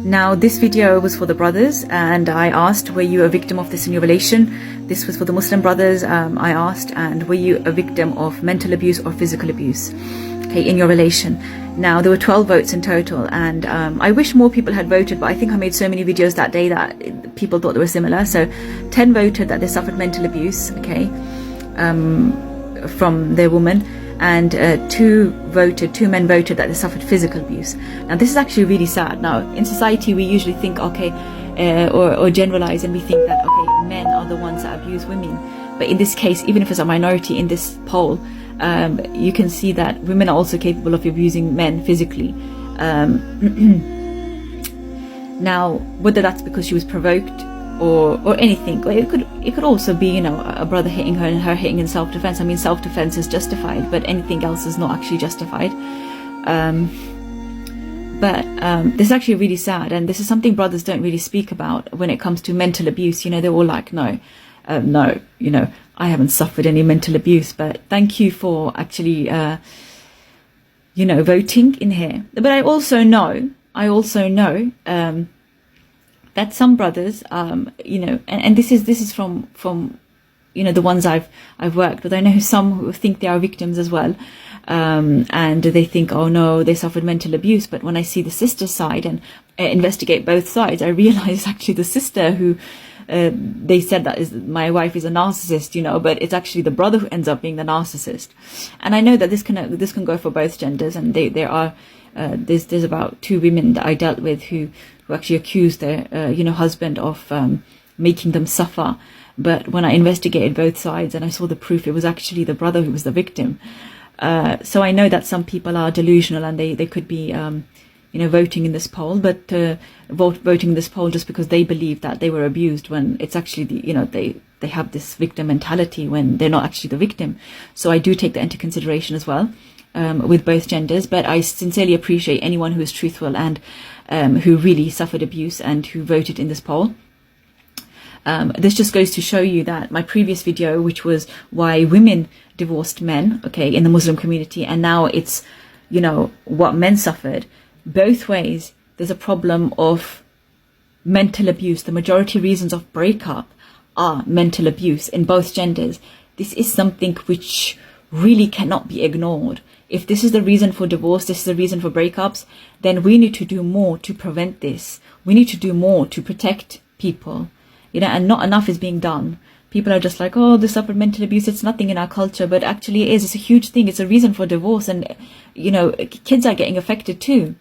Now this video was for the brothers, and I asked, were you a victim of this in your relation? This was for the Muslim brothers. I asked, and were you a victim of mental abuse or physical abuse, okay, in your relation? Now there were 12 votes in total, and I wish more people had voted, but I think I made so many videos that day that people thought they were similar. So 10 voted that they suffered mental abuse, okay, from their woman, and two men voted that they suffered physical abuse. Now this is actually really sad. Now in society we usually think, okay, or generalize, and we think that, okay, men are the ones that abuse women. But in this case, even if it's a minority in this poll, you can see that women are also capable of abusing men physically. Now, whether that's because she was provoked or anything, or it could also be, you know, a brother hitting her and her hitting in self-defense. I mean, self-defense is justified, but anything else is not actually justified. But this is actually really sad, and this is something brothers don't really speak about when it comes to mental abuse. You know, they're all like, no, you know, I haven't suffered any mental abuse. But thank you for actually, you know, voting in here. But I also know that some brothers, you know, and this is from you know, the ones I've worked with. I know some who think they are victims as well, and they think, oh no, they suffered mental abuse. But when I see the sister's side and investigate both sides, I realize it's actually the sister who they said that is, my wife is a narcissist, you know, but it's actually the brother who ends up being the narcissist. And I know that this can go for both genders, and there are there's about 2 women that I dealt with who actually accused their you know, husband of making them suffer. But when I investigated both sides and I saw the proof, it was actually the brother who was the victim. So I know that some people are delusional, and they could be you know, voting in this poll, but voting in this poll just because they believe that they were abused, when it's actually you know, they have this victim mentality when they're not actually the victim. So I do take that into consideration as well, with both genders. But I sincerely appreciate anyone who is truthful and who really suffered abuse and who voted in this poll. This just goes to show you that my previous video, which was why women divorced men, okay, in the Muslim community, and now it's, you know, what men suffered. Both ways, there's a problem of mental abuse. The majority reasons of breakup are mental abuse in both genders. This is something which really cannot be ignored. If this is the reason for divorce, this is the reason for breakups, then we need to do more to prevent this. We need to do more to protect people, you know, and not enough is being done. People are just like, oh, they suffered mental abuse, it's nothing in our culture, but actually it is. It's a huge thing. It's a reason for divorce, and, you know, kids are getting affected too.